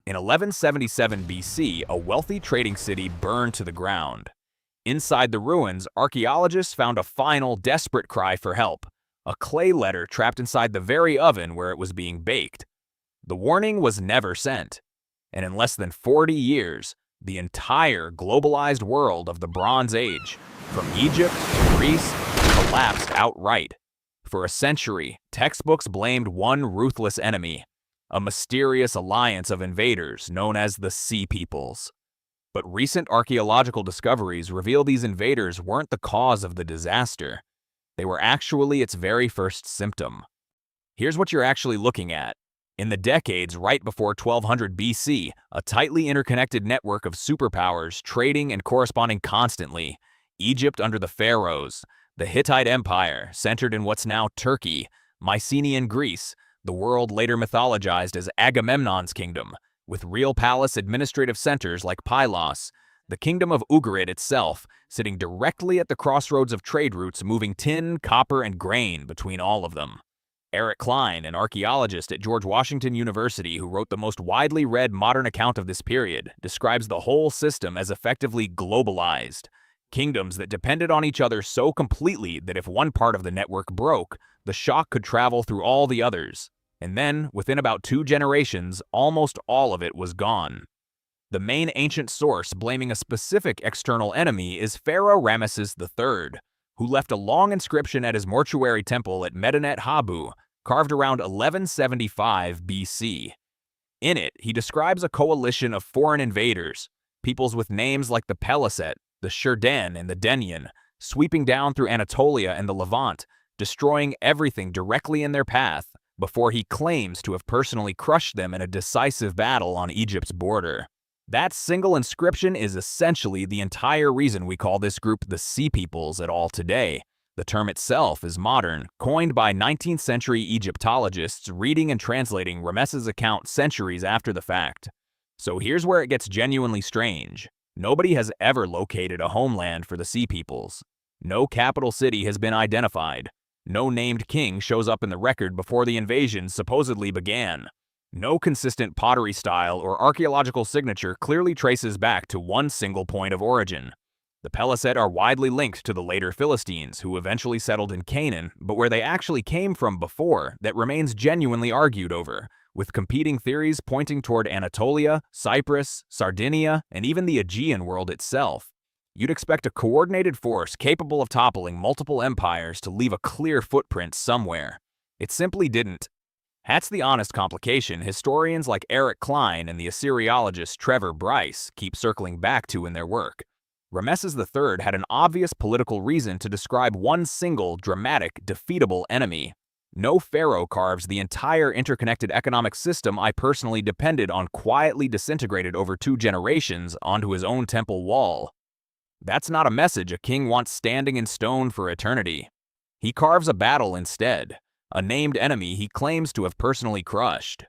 In 1177 BC, a wealthy trading city burned to the ground. Inside the ruins, archaeologists found a final, desperate cry for help, a clay letter trapped inside the very oven where it was being baked. The warning was never sent, and in less than 40 years, the entire globalized world of the Bronze Age, from Egypt to Greece, collapsed outright. For a century, textbooks blamed one ruthless enemy, a mysterious alliance of invaders known as the Sea Peoples. But recent archaeological discoveries reveal these invaders weren't the cause of the disaster. They were actually its very first symptom. Here's what you're actually looking at. In the decades right before 1200 BC, a tightly interconnected network of superpowers trading and corresponding constantly. Egypt under the pharaohs, the Hittite Empire, centered in what's now Turkey, Mycenaean Greece, the world later mythologized as Agamemnon's kingdom, with real palace administrative centers like Pylos, the kingdom of Ugarit itself, sitting directly at the crossroads of trade routes moving tin, copper, and grain between all of them. Eric Cline, an archaeologist at George Washington University who wrote the most widely read modern account of this period, describes the whole system as effectively globalized. Kingdoms that depended on each other so completely that if one part of the network broke, the shock could travel through all the others. And then, within about 2 generations, almost all of it was gone. The main ancient source blaming a specific external enemy is Pharaoh Rameses III, who left a long inscription at his mortuary temple at Medinet, Habu, carved around 1175 BC. In it, he describes a coalition of foreign invaders, peoples with names like the Peliset, the Shurden, and the Denyen, sweeping down through Anatolia and the Levant, destroying everything directly in their path, before he claims to have personally crushed them in a decisive battle on Egypt's border. That single inscription is essentially the entire reason we call this group the Sea Peoples at all today. The term itself is modern, coined by 19th century Egyptologists reading and translating Rameses' account centuries after the fact. So here's where it gets genuinely strange. Nobody has ever located a homeland for the Sea Peoples. No capital city has been identified. No named king shows up in the record before the invasion supposedly began. No consistent pottery style or archaeological signature clearly traces back to one single point of origin. The Peliset are widely linked to the later Philistines, who eventually settled in Canaan, but where they actually came from before, that remains genuinely argued over, with competing theories pointing toward Anatolia, Cyprus, Sardinia, and even the Aegean world itself. You'd expect a coordinated force capable of toppling multiple empires to leave a clear footprint somewhere. It simply didn't. That's the honest complication historians like Eric Cline and the Assyriologist Trevor Bryce keep circling back to in their work. Rameses III had an obvious political reason to describe one single, dramatic, defeatable enemy. No pharaoh carves the entire interconnected economic system I personally depended on quietly disintegrated over 2 generations onto his own temple wall. That's not a message a king wants standing in stone for eternity. He carves a battle instead, a named enemy he claims to have personally crushed.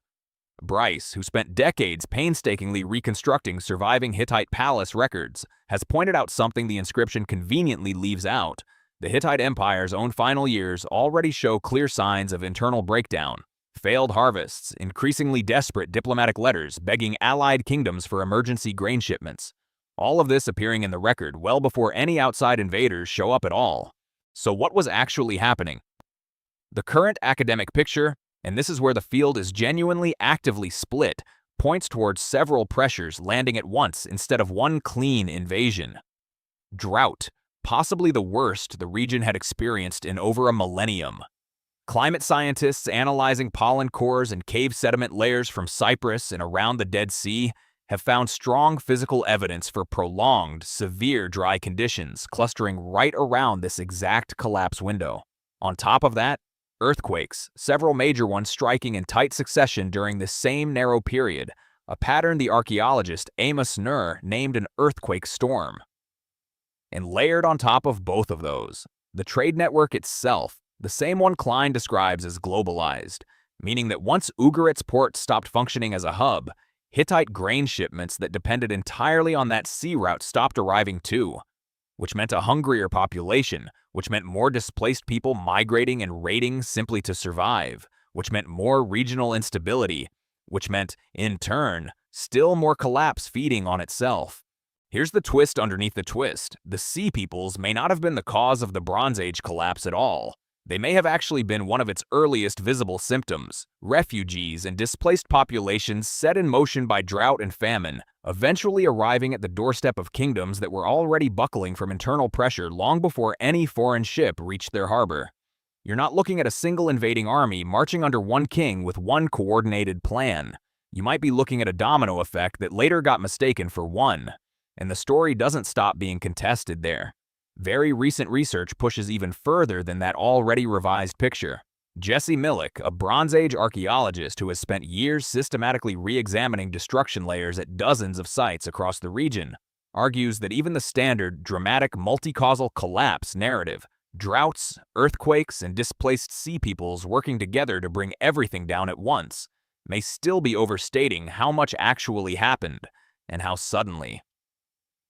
Bryce, who spent decades painstakingly reconstructing surviving Hittite palace records, has pointed out something the inscription conveniently leaves out. The Hittite Empire's own final years already show clear signs of internal breakdown. Failed harvests, increasingly desperate diplomatic letters begging allied kingdoms for emergency grain shipments. All of this appearing in the record well before any outside invaders show up at all. So what was actually happening? The current academic picture, and this is where the field is genuinely actively split, points towards several pressures landing at once instead of one clean invasion. Drought, possibly the worst the region had experienced in over a millennium. Climate scientists analyzing pollen cores and cave sediment layers from Cyprus and around the Dead Sea have found strong physical evidence for prolonged, severe dry conditions clustering right around this exact collapse window. On top of that, earthquakes, several major ones striking in tight succession during this same narrow period, a pattern the archaeologist Amos Nur named an earthquake storm. And layered on top of both of those, the trade network itself, the same one Cline describes as globalized, meaning that once Ugarit's port stopped functioning as a hub, Hittite grain shipments that depended entirely on that sea route stopped arriving too, which meant a hungrier population, which meant more displaced people migrating and raiding simply to survive, which meant more regional instability, which meant, in turn, Still more collapse feeding on itself. Here's the twist underneath the twist. The Sea Peoples may not have been the cause of the Bronze Age collapse at all. They may have actually been one of its earliest visible symptoms, refugees and displaced populations set in motion by drought and famine, eventually arriving at the doorstep of kingdoms that were already buckling from internal pressure long before any foreign ship reached their harbor. You're not looking at a single invading army marching under one king with one coordinated plan. You might be looking at a domino effect that later got mistaken for one. And the story doesn't stop being contested there. Very recent research pushes even further than that already revised picture. Jesse Millek, a Bronze Age archaeologist who has spent years systematically re-examining destruction layers at dozens of sites across the region, argues that even the standard, dramatic, multi-causal collapse narrative, droughts, earthquakes, and displaced sea peoples working together to bring everything down at once, may still be overstating how much actually happened, and how suddenly.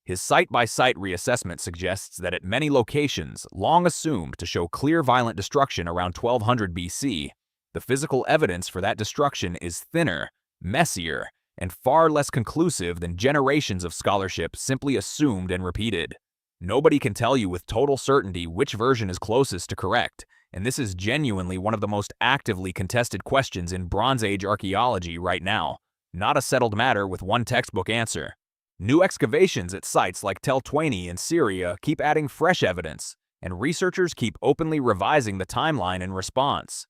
His site-by-site reassessment suggests that at many locations, long assumed to show clear violent destruction around 1200 BC, the physical evidence for that destruction is thinner, messier, and far less conclusive than generations of scholarship simply assumed and repeated. Nobody can tell you with total certainty which version is closest to correct, and this is genuinely one of the most actively contested questions in Bronze Age archaeology right now, not a settled matter with one textbook answer. New excavations at sites like Tel Twani in Syria keep adding fresh evidence, and researchers keep openly revising the timeline in response.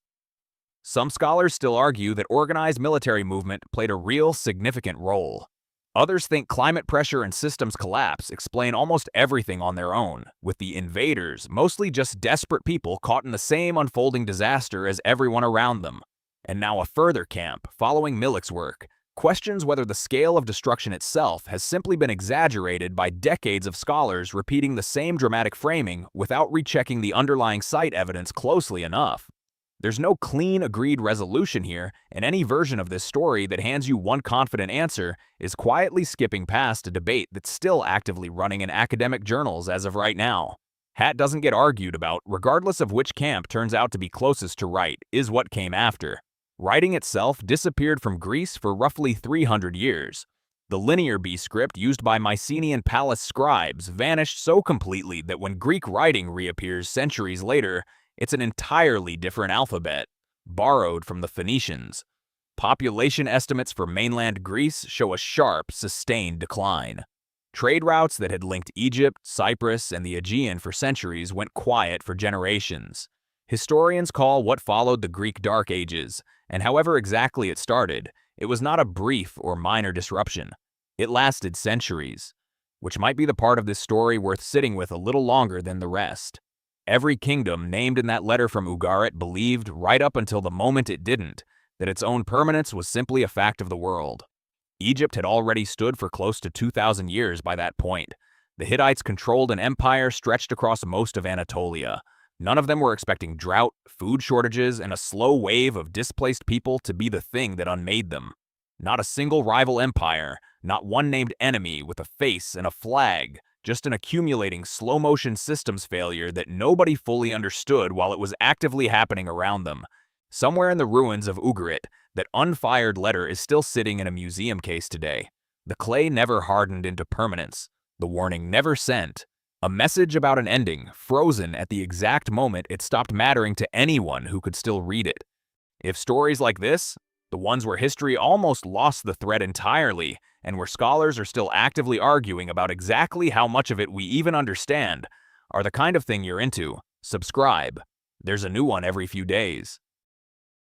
Some scholars still argue that organized military movement played a real significant role. Others think climate pressure and systems collapse explain almost everything on their own, with the invaders mostly just desperate people caught in the same unfolding disaster as everyone around them. And now a further camp, following Millek's work, questions whether the scale of destruction itself has simply been exaggerated by decades of scholars repeating the same dramatic framing without rechecking the underlying site evidence closely enough. There's no clean, agreed resolution here, and any version of this story that hands you one confident answer is quietly skipping past a debate that's still actively running in academic journals as of right now. Hat doesn't get argued about, regardless of which camp turns out to be closest to right, is what came after. Writing itself disappeared from Greece for roughly 300 years. The linear B script used by Mycenaean palace scribes vanished so completely that when Greek writing reappears centuries later, it's an entirely different alphabet, borrowed from the Phoenicians. Population estimates for mainland Greece show a sharp, sustained decline. Trade routes that had linked Egypt, Cyprus, and the Aegean for centuries went quiet for generations. Historians call what followed the Greek Dark Ages, and however exactly it started, it was not a brief or minor disruption. It lasted centuries, which might be the part of this story worth sitting with a little longer than the rest. Every kingdom named in that letter from Ugarit believed, right up until the moment it didn't, that its own permanence was simply a fact of the world. Egypt had already stood for close to 2,000 years by that point. The Hittites controlled an empire stretched across most of Anatolia. None of them were expecting drought, food shortages, and a slow wave of displaced people to be the thing that unmade them. Not a single rival empire, not one named enemy with a face and a flag, just an accumulating slow-motion systems failure that nobody fully understood while it was actively happening around them. Somewhere in the ruins of Ugarit, that unfired letter is still sitting in a museum case today. The clay never hardened into permanence. The warning never sent. A message about an ending, frozen at the exact moment it stopped mattering to anyone who could still read it. If stories like this, the ones where history almost lost the thread entirely, and where scholars are still actively arguing about exactly how much of it we even understand, are the kind of thing you're into, subscribe. There's a new one every few days.